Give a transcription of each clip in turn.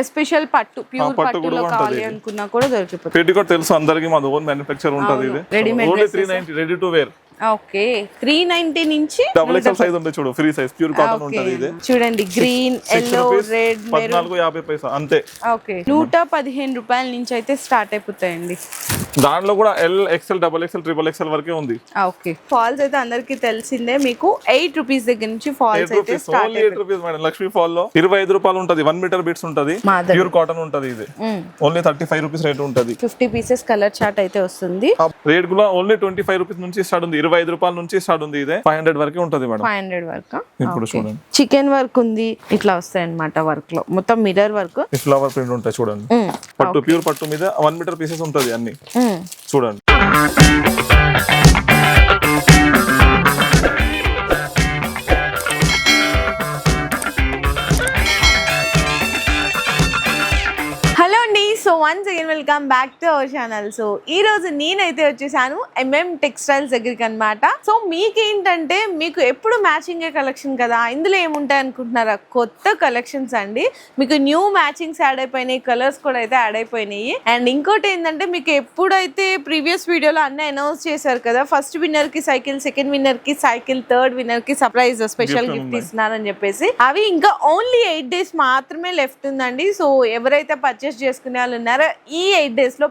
Special పట్టు pure పట్టులో కావాలి అనుకున్నా కూడా దొరికిపోతుంది. పెట్టికోట్ తెలుసు అందరికి, మాది ఓన్ మ్యానుఫ్యాక్చర్ ఉంటది. ఇది only 390 ready to wear. Okay 390 నుంచి డబుల్ ఎక్స్ఎల్ సైజ్ ఉంటుంది చూడు, ఫ్రీ సైజ్ ప్యూర్ కాటన్ ఉంటది. ఇది చూడండి గ్రీన్ ఎల్లో రెడ్ 14.50 పైసా అంతే. ఓకే 115 రూపాయల నుంచి అయితే స్టార్ట్ అయిపోతాయండి. దాంట్లో కూడా L XL double XL triple XL వరకే ఉంది. ఓకే ఫాల్స్ అయితే అందరికి తెలిసిందే, మీకు 8 రూపీస్ దగ్గర నుంచి ఫాల్స్ అయితే start only 8 rupees madam. Lakshmi fall లో 25 రూపాయలు ఉంటది, 1 మీటర్ బిట్స్ ఉంటది, ప్యూర్ కాటన్ ఉంటది. ఇది ఓన్లీ 35 రూపీస్ రేట్ ఉంటది. 50 పీసెస్ కలర్ చార్ట్ అయితే వస్తుంది. రేట్ కూడా ఓన్లీ 25 రూపీస్ నుంచి స్టార్ట్ ఉంది, 25 రూపాయల నుంచి స్టార్ట్ ఉంది. ఇదే 500 వరకే ఉంటది మేడం. 500 వరకు. ఇప్పుడు చూడండి చికెన్ వర్క్ ఉంది, ఇట్లా వస్తాయి అన్నమాట. వర్క్ లో మొత్తం మిర్రర్ వర్క్, ఫ్లవర్ ప్రింట్ ఉంటాయి చూడండి. పట్టు ప్యూర్ పట్టు మీద 1 మీటర్ పీసెస్ ఉంటది అన్ని చూడండి. హలో అండి, so once again welcome back to our channel. So ఈ రోజు నేనైతే వచ్చేసాను ఎంఎం టెక్స్టైల్స్ దగ్గరికి అనమాట. సో మీకేంటంటే మీకు ఎప్పుడు మ్యాచింగ్ కలెక్షన్ కదా, ఇందులో ఏముంటాయి అనుకుంటున్నారా? కొత్త కలెక్షన్స్ అండి, మీకు న్యూ మ్యాచింగ్స్ యాడ్ అయిపోయినాయి, కలర్స్ కూడా అయితే యాడ్ అయిపోయినాయి. అండ్ ఇంకోటి ఏంటంటే మీకు ఎప్పుడైతే ప్రీవియస్ వీడియోలో అన్నీ అనౌన్స్ చేశారు కదా, ఫస్ట్ విన్నర్ కి సైకిల్, సెకండ్ విన్నర్ కి సైకిల్, థర్డ్ విన్నర్ కి సర్ప్రైజ్ స్పెషల్ గిఫ్ట్ ఇస్తున్నారని చెప్పేసి, అవి ఇంకా ఓన్లీ 8 days మాత్రమే లెఫ్ట్ ఉందండి. సో ఎవరైతే పర్చేస్ చేసుకునే వాళ్ళు ఉన్నారో ఈ 8 days లో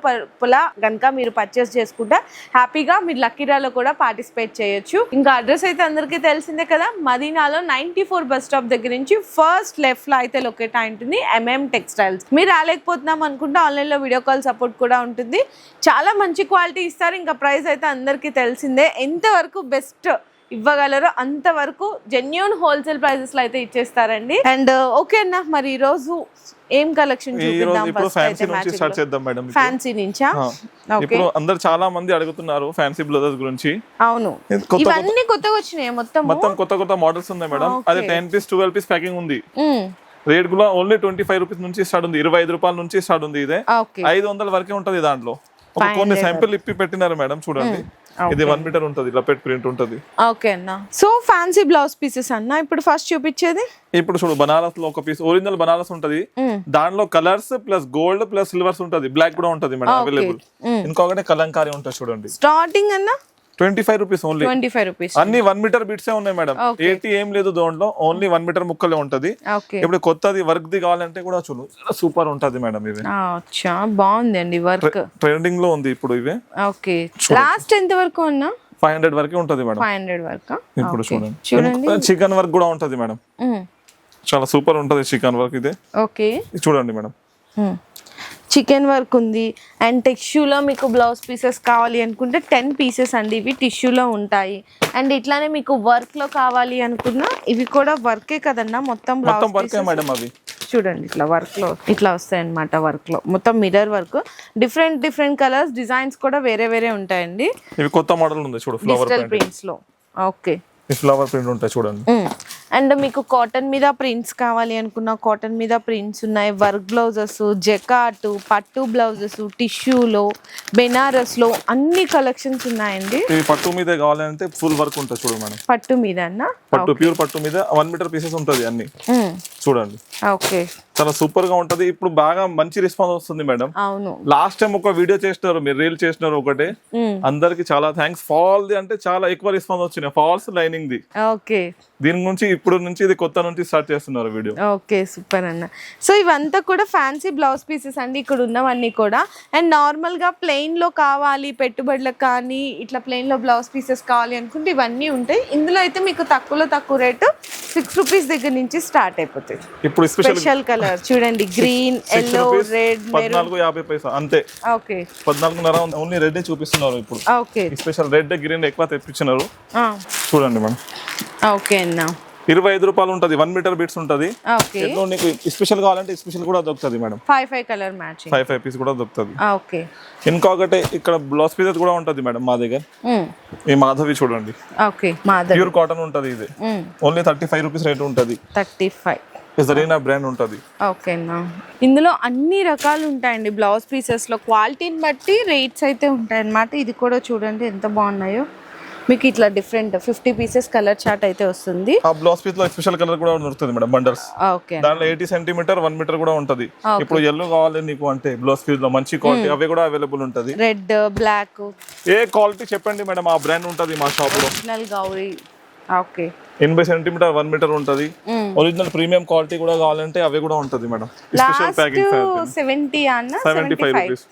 గనక మీరు పర్చేస్ చేసుకుంటే హ్యాపీగా మీరు లక్కీ డ్రాలో కూడా పార్టిసిపేట్ చేయొచ్చు. ఇంకా అడ్రస్ అయితే అందరికీ తెలిసిందే కదా, మదీనాలో 94 బస్ స్టాప్ దగ్గర నుంచి ఫస్ట్ లెఫ్ట్ లో అయితే లొకేట్ అయి ఉంటుంది ఎంఎం టెక్స్టైల్స్. మీరు రాలేకపోతున్నాం అనుకుంటే ఆన్లైన్ లో వీడియో కాల్ సపోర్ట్ కూడా ఉంటుంది. చాలా మంచి క్వాలిటీ ఇస్తారు. ఇంకా ప్రైస్ అయితే అందరికీ తెలిసిందే, ఎంతవరకు బెస్ట్ ఇవ్వగలరో అంతవరకు జెన్యూన్ హోల్సేల్ ప్రైజెస్ లో అయితే ఇచ్చేస్తారండి. అండ్ ఓకే అన్న, మరి ఈ రోజు ఏం కలెక్షన్ చూపిద్దాం? ఫ్యాన్సీ నుంచా? ఇప్పుడు అందరు చాలా మంది అడుగుతున్నారు ఫ్యాన్సీ బ్లౌజెస్ గురించి. అవును, ఇవన్నీ కొత్తగా వచ్చినాయి, మొత్తం కొత్త మోడల్స్ ఉన్నాయి మేడం. అదే 10 పీస్ 12 పీస్ ప్యాకింగ్ ఉంది. రేట్ కూడా ఓన్లీ 25 రూపీస్ నుంచి స్టార్ట్ ఉంది, 25 రూపాయల నుంచి స్టార్ట్ ఉంది. ఇదే 500 వరకే ఉంటది. దాంట్లో కొన్ని శాంపిల్ ఇప్పి పెట్టినారు మేడం, చూడండి. ఇది 1 మీటర్ ఉంటది, లపెట్ ప్రింట్ ఉంటది. ఓకే అన్న. సో ఫ్యాన్సీ బ్లౌజ్ పీసెస్ అన్న ఇప్పుడు ఫస్ట్ చూపించేది. ఇప్పుడు చూడు, బనారస్ లో ఒక పీస్ ఒరిజినల్ బనారస్ ఉంటది, దాంట్లో colours plus gold plus silvers ఉంటది, బ్లాక్ కూడా ఉంటది మేడం అవైలబుల్. ఇంకొకటి కలంకారీ ఉంటది చూడండి. స్టార్టింగ్ అన్న 25 రూపీస్ ఓన్లీ. 25 రూపీస్ అన్ని 1 మీటర్ బిట్సే ఉన్నాయి మేడం. 80 ఏం లేదు దాంట్లో, ఓన్లీ 1 మీటర్ ముక్కలే ఉంటది. ఇప్పుడు కొత్తది వర్క్ ది కావాలంటే కూడా చూడు, సూపర్ ఉంటది మేడం. ఇది బాగుంది అండి, వర్క్ ట్రెండింగ్ లో ఉంది ఇప్పుడు. ఇవే ఓకే. లాస్ట్ ఎంత వరకు అన్నా? 500 వరకే ఉంటది మేడం. 500 వరకు. ఇప్పుడు చూడండి, చికెన్ వర్క్ కూడా ఉంటది మేడం, చాలా సూపర్ ఉంటది చికెన్ వర్క్. ఇదే ఓకే, చూడండి మేడం. చికెన్ వర్క్ ఉంది. అండ్ టిష్యూలో మీకు బ్లౌజ్ పీసెస్ కావాలి అనుకుంటే 10 పీసెస్ అండి, ఇవి టిష్యూలో ఉంటాయి. అండ్ ఇట్లానే మీకు వర్క్ లో కావాలి అనుకున్నా ఇవి కూడా వర్కే కదన్నా, మొత్తం మేడం. అవి చూడండి ఇట్లా వర్క్ లో ఇట్లా వస్తాయి అన్నమాట. వర్క్ లో మొత్తం mirror work, different colours, designs కూడా వేరే ఉంటాయండి. ఇవి కొత్త మోడల్ ఉంది చూడు, ఫ్లవర్ ప్రింట్స్ లో. ఓకే, ఫ్లవర్ ప్రింట్ ఉంటాయి చూడండి. అండ్ మీకు కాటన్ మీద ప్రింట్స్ కావాలి అనుకున్న కాటన్ మీద ప్రింట్స్ ఉన్నాయి. వర్క్ బ్లౌజెస్, జకాట్, పట్టు బ్లౌజెస్, టిష్యూలో, బెనారస్ లో అన్ని కలెక్షన్స్ ఉన్నాయండి. పట్టు మీద కావాలంటే ఫుల్ వర్క్ ఉంటుంది చూడు మేడం. పట్టు మీద అన్న, పట్టు ప్యూర్ పట్టు మీద 1 మీటర్ పీసెస్ ఉంటది అన్ని చూడండి. ఓకే, చాలా సూపర్ గా ఉంటది. ఇప్పుడు బాగా మంచి రెస్పాన్స్ వస్తుంది మేడం. అవును, లాస్ట్ టైం ఒక వీడియో చేసినారు, మీరు రీల్ చేసినారు ఒకటే, అందరికి చాలా థ్యాంక్స్. ఫాల్ ది అంటే చాలా ఎక్కువ రెస్పాన్స్ వచ్చినాయి, ఫాల్స్ లైనింగ్ ది. ఓకే, దీని నుంచి ఇప్పుడు నుంచి ఇది కొత్త నుంచి స్టార్ట్ చేస్తున్నారు వీడియో. ఓకే, సూపర్ అన్న. సో ఇవంతా కూడా ఫ్యాన్సీ బ్లౌజ్ పీసెస్ అండి, ఇక్కడ ఉన్నవన్నీ కూడా. అండ్ నార్మల్ గా ప్లెయిన్ లో కావాలి పెట్టుబడులకు కానీ, ఇట్లా ప్లెయిన్ లో బ్లౌజ్ పీసెస్ కావాలి అనుకుంటే ఇవన్నీ ఉంటాయి. ఇందులో అయితే మీకు తక్కువ రేటు 6 రూపీస్ దగ్గర నుంచి స్టార్ట్ అయిపోతుంది. ఇప్పుడు స్పెషల్ కలర్ చూడండి, గ్రీన్ ఎల్లో రెడ్ 14.50 పైసా అంతే. ఓకే, 14.5 ఓన్లీ రెడ్ చూపిస్తున్నారు ఇప్పుడు. ఓకే, స్పెషల్ రెడ్ గ్రీన్ ఎక్కువ తెప్పించినారు చూడండి మేడం. ఓకే అన్న, 25 రూపాయలు ఉంటది, 1 మీటర్ బిట్స్ ఉంటది. నీకు స్పెషల్ కావాలంటే స్పెషల్ కూడా దొరుకుతుంది మేడం. 5 కలర్ మ్యాచింగ్, 5 పీస్ కూడా దొరుకుతుంది. ఓకే, ఇంకొకటి ఇక్కడ బ్లౌజ్ పీసెస్ కూడా ఉంటది మేడం మా దగ్గర. ఈ మాధవి చూడండి, ఓకే, మాధవి ప్యూర్ కాటన్ ఉంటది. ఇది ఓన్లీ 35 రూపీస్ రేట్ ఉంటది. 35 జరీనా బ్రాండ్ ఉంటది. ఓకేనా, ఇందులో అన్ని రకాలు ఉంటాయండి బ్లౌజ్ పీసెస్ లో, క్వాలిటీని బట్టి రేట్స్ అయితే ఉంటాయి అన్నమాట. ఇది కూడా చూడండి ఎంత బాగున్నాయో. మీకు ఇట్లా డిఫరెంట్ 50 పీసెస్ కలర్ చార్ట్ అయితే వస్తుంది. ఆ బ్లౌజ్ పీస్ లో స్పెషల్ కలర్ కూడా దొరుకుతుంది మేడం బండల్స్. ఓకే, దాంట్లో 80 సెంటీమీటర్ 1 మీటర్ కూడా ఉంటది. ఇప్పుడు ఎల్లో కావాలి నీకు అంటే బ్లౌజ్ పీస్ లో మంచి క్వాలిటీ అవి కూడా అవైలబుల్ ఉంటది. రెడ్, బ్లాక్ ఏ క్వాలిటీ చెప్పండి మేడం, ఆ బ్రాండ్ ఉంటది మా షాప్ లో. Original Gauri. Okay, 80 centimetre 1 metre ఉంటది. ఒరిజినల్ ప్రీమియం క్వాలిటీ కూడా కావాలంటే అవి కూడా ఉంటది మేడం. స్పెషల్ ప్యాకింగ్ 70 అన్న 75 రూపీస్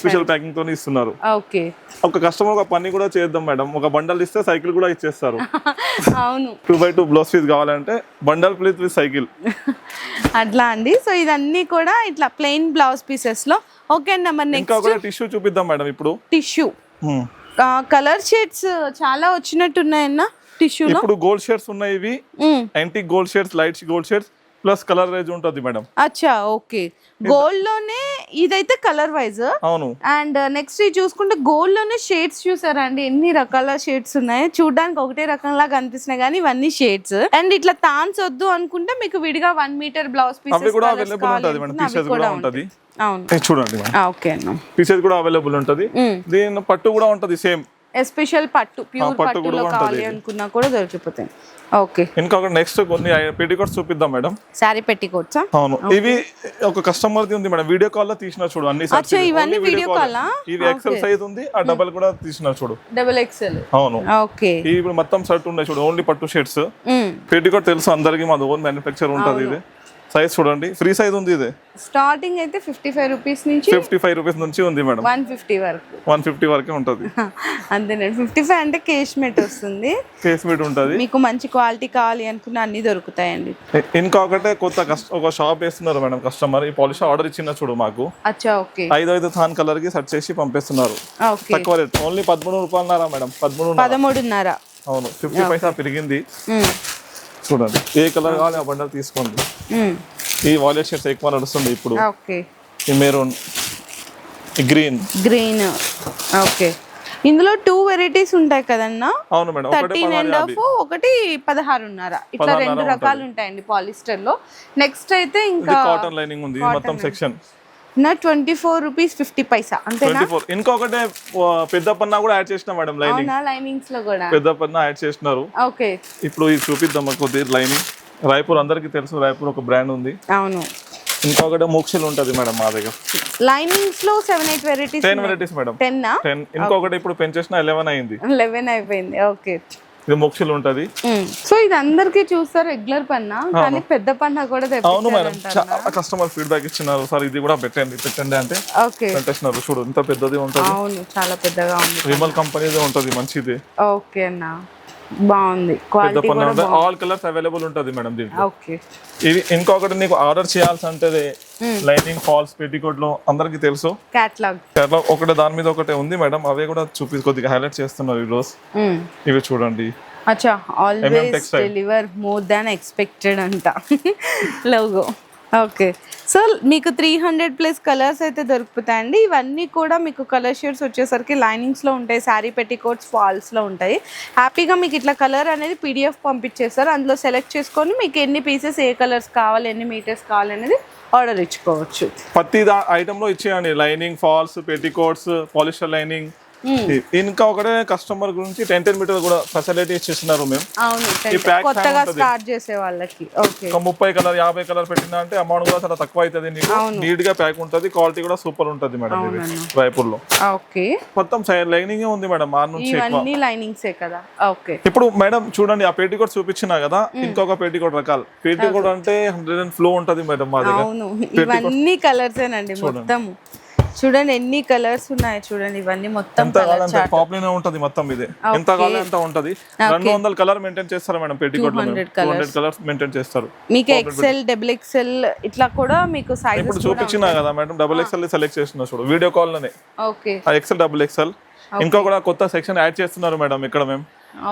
స్పెషల్ ప్యాకింగ్ తోని ఇస్తున్నారు. ఓకే, ఒక కస్టమర్ ఒక పని కూడా చేద్దాం మేడం, ఒక బండల్ ఇస్తే సైకిల్ కూడా ఇచ్చేస్తారు. అవును, 2x2 బ్లౌజ్ పీస్ కావాలంటే బండల్ ప్లీజ్ విత్ సైకిల్ అట్లా అండి. సో ఇదన్నీ కూడా ఇట్లా ప్లెయిన్ బ్లౌజ్ పీసెస్ లో. ఓకే అన్న, మరి ఇంకా నెక్స్ట్ కూడా టిష్యూ చూపిద్దాం మేడం. ఇప్పుడు టిష్యూ కలర్ షేడ్స్ చాలా వచ్చినట్టున్నాయన్న టిష్యూలో. ఇప్పుడు గోల్డ్ షేడ్స్ ఉన్నాయి, ఇవి antique gold shades, light gold shades plus colour range ఉంటది మేడం. అచ్చా, ఓకే. గోల్డ్ లోనే ఇదైతే కలర్ వైజ్. అవును. అండ్ నెక్స్ట్ ఇది చూసుకుంటే గోల్డ్ లోనే షేడ్స్ చూసారా అండి, ఎన్ని రకాల షేడ్స్ ఉన్నాయి. చూడడానికి ఒకటే రకంలా కనిపిస్తున్నాయి కానీ ఇవన్నీ షేడ్స్. అండ్ ఇట్లా తాన్స్ వద్దు అనుకుంటే మీకు విడిగా 1 మీటర్ బ్లౌజ్ అవి పీసెస్ కూడా అవైలబుల్ ఉంటది మేడం. పీసెస్ కూడా ఉంటది. అవును, ఇది చూడండి మేడం. ఓకే అన్న, పీసెస్ కూడా అవైలబుల్ ఉంటది. దీని పట్టు కూడా ఉంటది సేమ్. ఎస్పెషల్ పట్టు, ప్యూర్ పట్టులో కావాలి అనుకున్నా కూడా దొరికిపోతాయి. ఓకే, ఇంకొక నెక్స్ట్ కొన్ని పెట్టికోట్స్ చూపిద్దాం మేడం. Sorry petticoats. అవును, ఇవి ఒక కస్టమర్ ది ఉంది మేడం, వీడియో కాల్ లో తీసిన చూడు అన్ని సైజ్. అచ్చా, ఇవన్నీ వీడియో కాల్. ఇది ఎక్సెల్ సైజ్ ఉంది, ఆ డబుల్ కూడా తీసిన చూడు, డబుల్ ఎక్సెల్. అవును. ఓకే, ఇది ఇప్పుడు మొత్తం షర్ట్ ఉన్నాయి చూడు, ఓన్లీ పట్టు షర్ట్స్. పెట్టికోట్ తెలుసు అందరికి, మాది ఓన్ మ్యానుఫ్యాక్చర్ ఉంటది. ఇది సైజ్ చూడండి, ఫ్రీ సైజ్ ఉంది. ఇది స్టార్టింగ్ అయితే 55 రూపీస్ నుంచి 55 రూపీస్ నుంచి ఉంది మేడం. 150 వరకు, 150 వరకే ఉంటది. అంతేనండి. 55 అంటే కేష్మెట్ వస్తుంది. కేష్మెట్ ఉంటది. మీకు మంచి క్వాలిటీ కావాలి అనుకున్న అన్ని దొరుకుతాయండి. ఇంకొకటే కొత్త ఒక షాప్ వేస్తున్నారు మేడం కస్టమర్. ఈ పాలిష్ ఆర్డర్ ఇచ్చిన చూడు మాకు. అచ్చా, ఓకే. 5 థాన్ కలర్ కి సెట్ చేసి పంపిస్తున్నారు. ఓకే, తక్కువ రేట్, ఓన్లీ 13 రూపాయలన్నారా మేడం. 13.5. అవును, 50 పైసా పెరిగింది. చూడండి, ఏ కలర్ కావాలి ఆ బండల్ తీసుకోండి. ఈ వాలెట్ షర్ట్స్ ఎక్కువ నడుస్తుంది ఇప్పుడు. ఓకే, ఈ మెరూన్, ఈ గ్రీన్. ఓకే, ఇందులో 2 వెరైటీస్ ఉంటాయి కదన్నా. అవును మేడం, 13.5 ఒకటి 16.5 ఇట్లా 2 రకాలు ఉంటాయండి పాలిస్టర్ లో. నెక్స్ట్ అయితే ఇంకా కాటన్ లైనింగ్ ఉంది మొత్తం సెక్షన్. 24 రూపీస్ 50 పైసా అంతేనా. ఇంకొకటి పెద్ద పన్నా కూడా యాడ్ చేసిన మేడం, లైనింగ్. లైనింగ్స్ లో కూడా పెద్ద పన్నా యాడ్ చేస్తున్నారు. ఓకే, ఇప్పుడు ఇది చూపిద్దాం కొద్ది లైనింగ్. రాయపూర్ అందరికి తెలుసు, రాయపూర్ ఒక బ్రాండ్ ఉంది. అవును. ఇంకొకటి మోక్షల్ ఉంటది మేడం మా దగ్గర. లైనింగ్స్ లో 7-8 వెరైటీస్. 10 varieties madam. 10. ఇంకొకటి ఇప్పుడు పెంచేసిన 11 అయింది. 11 అయిపోయింది. ఓకే, ఇది మోక్షల్ ఉంటది. సో ఇది అందరికి చూస్తారు రెగ్యులర్ పన్నా, కానీ పెద్ద పన్నా కూడా తెప్పించారు. అవును మేడం, చాలా కస్టమర్ ఫీడ్బ్యాక్ ఇచ్చినారు, సార్ ఇది కూడా పెట్టండి అంటే పెట్టేసినారు. చూడు ఇంత పెద్దది ఉంటది. అవును, చాలా పెద్దగా ఉంది. విమల్ కంపెనీది ఉంటది, మంచిది. ఓకే అన్న, బాగుంది. క్వాలిటీ కూడా ఆల్ కలర్స్ అవైలబుల్ ఉంటది మేడం దీంట్లో. ఓకే, ఇది ఇంకొకటి నీకు ఆర్డర్ చేయాల్సి అంటే లైనింగ్ ఫాల్స్ పెట్టికోట్ లో అందరికి తెలుసు. కేటలాగ్ ఒకటి దాని మీద ఒకటే ఉంది మేడం, అవే కూడా కొద్దిగా హైలైట్ చేస్తున్నారు ఈ రోజు. ఇవి చూడండి. అచ్చా, always deliver more than expected అంట లోగో. ఓకే, సో మీకు 300+ కలర్స్ అయితే దొరుకుతాయండి. ఇవన్నీ కూడా మీకు కలర్ షేడ్స్ వచ్చేసరికి లైనింగ్స్లో ఉంటాయి, శారీ పెట్టికోట్స్ ఫాల్స్లో ఉంటాయి. హ్యాపీగా మీకు ఇట్లా కలర్ అనేది PDF పంపించేస్తారు, అందులో సెలెక్ట్ చేసుకొని మీకు ఎన్ని పీసెస్ ఏ కలర్స్ కావాలి, ఎన్ని మీటర్స్ కావాలి అనేది ఆర్డర్ ఇచ్చుకోవచ్చు. ప్రతి ఐటమ్ లో ఇచ్చేయండి, lining falls petticoats polyester lining. ఇంకా ఒకటే కస్టమర్ గురించి 10 మీటర్ కూడా ఫెసిలిటీ ఇచ్చేస్తున్నారు మేము. అవును, కొత్తగా స్టార్ట్ చేసే వాళ్ళకి. ఓకే, 30 కలర్ 50 కలర్ పెట్టినా అంటే అమౌంట్ కూడా చాలా తక్కువ అవుతుంది. నీట్ గా ప్యాక్ ఉంటది, క్వాలిటీ కూడా సూపర్ ఉంటది మేడం. రాయపూర్ లో ఓకే, మొత్తం లైనింగ్ ఉంది మేడం. ఆ నుంచి ఇవన్నీ లైనింగ్సే కదా. ఓకే, ఇప్పుడు మేడం చూడండి, ఆ పెట్టికోట్ చూపించినా కదా, ఇంకొక పెట్టికోట్ రకాలు. పెట్టికోట్ అంటే 100 ఫ్లో ఉంటది మేడం మా దగ్గర. అవును, ఇవన్నీ కలర్సేనండి మొత్తం. చూడండి ఎన్ని కలర్స్ ఉన్నాయి, చూడండి ఇవన్నీ మొత్తం పాపులర్ ఉంటది మొత్తం. ఇది ఎంత కావాలి ఎంత ఉంటది. 200 కలర్ మెయింటైన్ చేస్తారు మేడం పెట్టికోట్ లో. 200 కలర్స్ మెయింటైన్ చేస్తారు. మీకు XL, XXL ఇట్లా కూడా మీకు సైజెస్ ఇప్పుడు చూపించినా కదా మేడం, XXL సెలెక్ట్ చేస్తున్నా చూడు వీడియో కాల్ లోనే. Okay, XL, XXL. ఇంకా కూడా కొత్త సెక్షన్ యాడ్ చేస్తున్నారు మేడం ఇక్కడ మేము.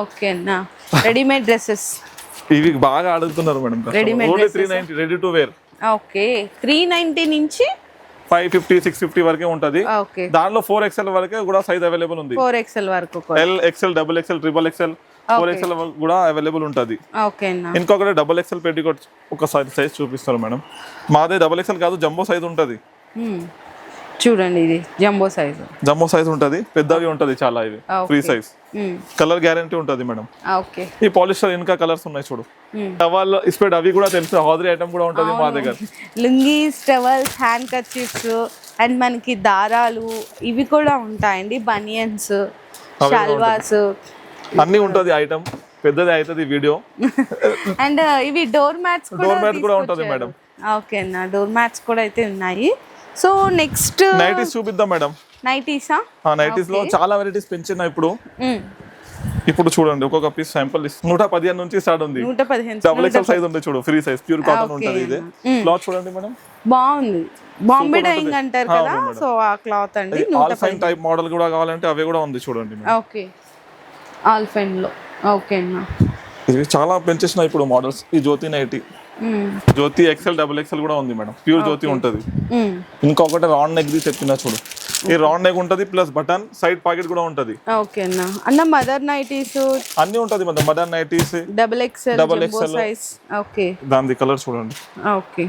ఓకే నా రెడీమేడ్ డ్రెస్సెస్ ఇవి బాగా అడుగుతున్నారు madam. Only 390 ready to wear. Okay, 390 నుంచి 550, 650 వరకే ఉంటది. దానిలో 4XL వరకే కూడా సైజ్ అవైలబుల్ ఉంది. 4XL వరకు L, XL, XXL, XXL, 4XL కూడా అవైలబుల్ ఉంటది. ఇంకొకటి XXL పెట్టికోట్ ఒకసారి సైజ్ చూపిస్తారు మేడం. మాదే XXL కాదు, జంబో సైజ్ ఉంటది. చూడండి ఇది జంబో సైజు. జంబో సైజ్ ఉంటది, పెద్దవి ఉంటది చాలా, ఇది ఫ్రీ సైజ్. కలర్ గ్యారంటీ ఉంటది మేడం. ఓకే. ఈ పాలిస్టర్ ఇంకా కలర్స్ ఉన్నాయి చూడు. టవల్ స్ప్రెడ్ అవి కూడా తెలుసు, హాజరీ ఐటమ్ కూడా ఉంటది మా దగ్గర. Lungis, towels, hand kerchiefs and మనకి దారాలు ఇవి కూడా ఉంటాయండి. బనియన్స్, షల్వాస్ అన్ని ఉంటది ఐటమ్. పెద్దది అవుతుంది వీడియో. అండ్ ఇవి డోర్ మ్యాట్స్ కూడా ఉంటది మేడం. ఓకే అన్న, డోర్ మ్యాట్స్ కూడా అయితే ఉన్నాయి. సో నెక్స్ట్ నైటీస్ చూపిద్దాం మేడం. నైటీసా? నైటీస్ లో చాలా వెరైటీస్ పెంచిన ఇప్పుడు చూడండి, ఒక్కొక్క పీస్ శాంపుల్ 115 నుంచి స్టార్ట్ ఉంది. 115 డబుల్ ఎక్స్ఎల్ సైజ్ ఉంది చూడు, ఫ్రీ సైజ్, ప్యూర్ కాటన్ ఉంటది. ఇది క్లాత్ చూడండి మేడం, బాగుంది. బాంబే డైయింగ్ అంటారు కదా, సో ఆ క్లాత్ అండి. ఆల్ ఫైన్ టైప్ మోడల్ కూడా కావాలంటే అవి కూడా ఉంది చూడండి. ఓకే, ఆల్ ఫైన్ లో. ఓకే అన్న, ఇవి చాలా పెంచేసిన ఇప్పుడు మోడల్స్. ఈ జ్యోతి నైటీ, జ్యోతి ఎక్సెల్, డబుల్ ఎక్సెల్ కూడా ఉంది మేడం. ప్యూర్ జ్యోతి ఉంటది. ఇంకొకటి రౌండ్ నెక్ ది చెప్పినా చూడు, ఈ రౌండ్ నెక్ ఉంటది ప్లస్ బటన్, సైడ్ పాకెట్ కూడా ఉంటది. ఓకే అన్న. అన్న మదర్ నైటీస్ అన్ని ఉంటది madam. Mother nighties, double XL size. Okay, దాని కలర్ చూడండి. ఓకే,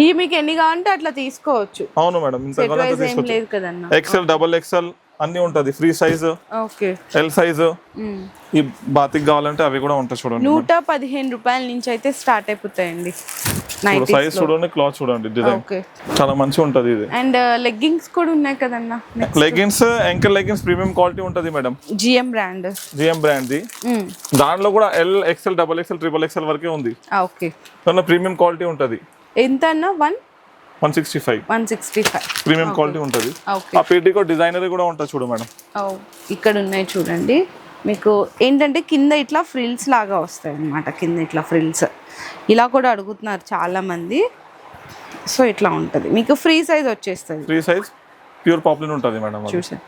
ఈ మీకు ఎన్ని కావాలంటే అట్లా తీసుకోవచ్చు. అవును మేడం, ఇంత కలర్ తీసుకోవచ్చు. లేదు కదన్న, ఎక్సెల్, డబుల్ ఎక్సెల్ అన్ని ఉంటది. Free size, okay, L size. ఈ బాతిక్ కావాలంటే అవి కూడా ఉంటాయి చూడండి. 115 రూపాయల నుంచి అయితే స్టార్ట్ అయిపోతాయండి. సైజ్ చూడండి, క్లాత్ చూడండి, డిజైన్ చాలా మంచిగా ఉంటది. ఇది అండ్ లెగ్గింగ్స్ కూడా ఉన్నాయి కదన్న. Leggings, ankle leggings premium quality ఉంటది మేడం. జిఎం బ్రాండ్ ది. దాంట్లో కూడా L, XL, double XL, triple XL వరకే ఉంది. ఓకే, ప్రీమియం క్వాలిటీ ఉంటది. ఎంత అన్న? 165 ప్రీమియం క్వాలిటీ ఉంటది. ఆ పీటీకో డిజైనర్ కూడా ఉంటది చూడు మేడం. ఇక్కడ ఉన్నాయి చూడండి. మీకు ఏంటంటే కింద ఇట్లా ఫ్రిల్స్ లాగా వస్తాయి అన్నమాట. కింద ఇట్లా ఫ్రిల్స్ ఇలా కూడా అడుగుతున్నారు చాలా మంది. సో ఇట్లా ఉంటుంది, మీకు ఫ్రీ సైజ్ వచ్చేస్తుంది. ఫ్రీ సైజ్, ప్యూర్ పాపులర్ ఉంటుంది మేడం. చూసాను.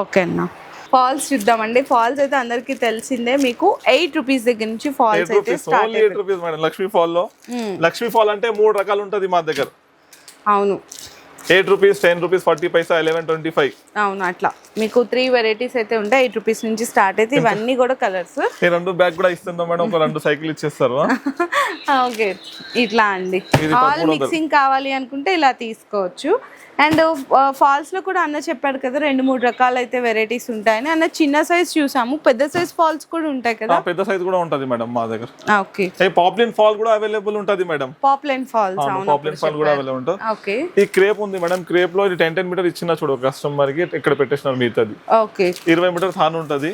ఓకే అన్న, ఫాల్స్ చూద్దామండి. ఫాల్స్ అయితే అందరికి తెలిసిందే. మీకు 8 రూపీస్ దగ్గర నుంచి ఫాల్స్ అయితే start. 8 rupees madam. Lakshmi fall లో, లక్ష్మీ ఫాల్ అంటే 3 రకాలు ఉంటది మా దగ్గర. అవును, 8 రూపీస్, 10 రూపీస్, 40 పైసా, 11, 25. అవును, అట్లా మీకు 3 వెరైటీస్ అయితే ఉంటాయి. 8 రూపీస్ నుంచి స్టార్ట్ అయితే ఇవన్నీ కూడా కలర్స్. 2 బ్యాగ్ కూడా ఇస్తుందా మేడం, ఒక 2 సైకిల్ ఇచ్చేస్తారు. ఓకే, ఇట్లా అండి. ఆల్ మిక్సింగ్ కావాలి అనుకుంటే ఇలా తీసుకోవచ్చు. అండ్ ఫాల్స్ లో కూడా అన్న చెప్పాడు కదా 2-3 రకాలు అయితే వెరైటీస్ ఉంటాయని. అన్న చిన్న సైజ్ చూసాము, పెద్ద సైజ్ ఫాల్స్ కూడా ఉంటాయి కదా. పెద్ద సైజ్ కూడా ఉంటది మేడం మా దగ్గర. ఓకే, పాప్లిన్ ఫాల్ కూడా అవైలబుల్ ఉంటది madam. Poplin falls, poplin fall కూడా అవైలబుల్ ఉంటుంది. ఓకే, ఈ క్రేప్ ఉంది మేడం. క్రేప్ లో ఇది 10 మీటర్ ఇచ్చిన చూడు కస్టమర్ కి, ఇక్కడ పెట్టేసినారు మిగతాది. ఓకే, 20 మీటర్ థాన్ ఉంటది.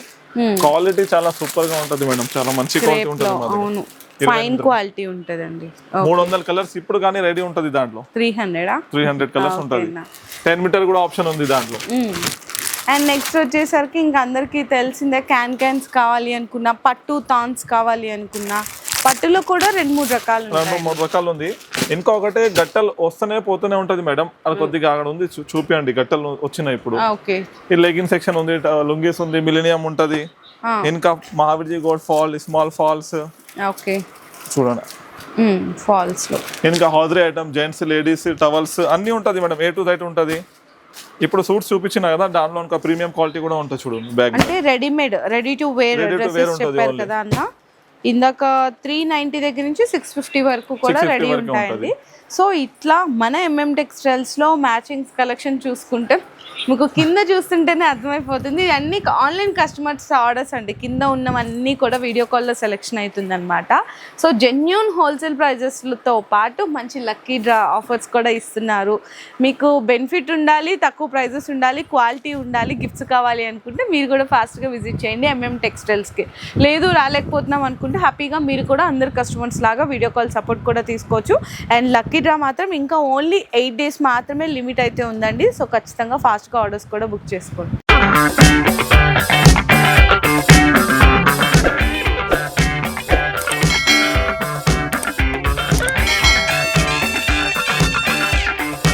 క్వాలిటీ చాలా సూపర్ గా ఉంటది మేడం, చాలా మంచి క్వాలిటీ ఉంటది మా దగ్గర. అవును, ఫైన్ క్వాలిటీ ఉంటదండి. 300 కలర్స్ ఇప్పుడు కానీ రెడీ ఉంటది దాంట్లో. 300 కలర్స్ ఉంటది. 10 మీటర్ కూడా ఆప్షన్ ఉంది దాంట్లో. అండ్ నెక్స్ట్ వచ్చేసరికి ఇంకా అందరికి తెలిసిందే, క్యాన్స్ కావాలి అనుకున్నా, పట్టు థాన్స్ కావాలి అనుకున్నా, పట్టులో కూడా 2-3 రకాలు ఉన్నాయి. 2-3 రకాలు ఉంది. ఇంకొకటి గట్టలు వస్తూనే పోతూనే ఉంటది మేడం. అది కొద్దిగా అక్కడ ఉంది, చూపియండి. గట్టలు వచ్చినాయి ఇప్పుడు. ఈ లెగిన్ సెక్షన్ ఉంది, లుంగీస్ ఉంది, మిలీనియం ఉంటది. ఇంకా మహావీర్జీ gold fall, small falls. Okay, చూడండి ఫాల్స్ లో ఇంకా హాజరీ ఐటమ్, జెంట్స్, లేడీస్, టవల్స్ అన్ని ఉంటది మేడం. A to Z ఉంటది. ఇప్పుడు సూట్స్ చూపించిన కదా, దాంట్లో ఇంకా ప్రీమియం క్వాలిటీ కూడా ఉంటుంది చూడు. బ్యాగ్ అంటే readymade, ready to wear dresses చెప్పారు కదా అన్న. ఇందాక 390 దగ్గర నుంచి 650 వరకు కూడా రెడీ ఉంటాయండి. సో ఇట్లా మన టెక్స్టైల్స్ లో మ్యాచింగ్స్ కలెక్షన్ చూసుకుంటే మీకు కింద చూస్తుంటేనే అర్థమైపోతుంది. ఇవన్నీ ఆన్లైన్ కస్టమర్స్ ఆర్డర్స్ అండి. కింద ఉన్నవన్నీ కూడా వీడియో కాల్లో సెలెక్షన్ అవుతుంది అనమాట. సో జెన్యూన్ హోల్సేల్ ప్రైజెస్తో పాటు మంచి లక్కీ డ్రా ఆఫర్స్ కూడా ఇస్తున్నారు. మీకు బెనిఫిట్ ఉండాలి, తక్కువ ప్రైజెస్ ఉండాలి, క్వాలిటీ ఉండాలి, గిఫ్ట్స్ కావాలి అనుకుంటే మీరు కూడా ఫాస్ట్గా విజిట్ చేయండి టెక్స్టైల్స్కి. లేదు రాలేకపోతున్నాం అనుకుంటే హ్యాపీగా మీరు కూడా అందరు కస్టమర్స్ లాగా వీడియో కాల్ సపోర్ట్ కూడా తీసుకోవచ్చు. అండ్ లక్కీ డ్రా మాత్రం ఇంకా ఓన్లీ 8 days మాత్రమే లిమిట్ అయితే ఉందండి. సో ఖచ్చితంగా ఫాస్ట్గా ఆర్డర్స్ కూడా బుక్ చేసుకోండి.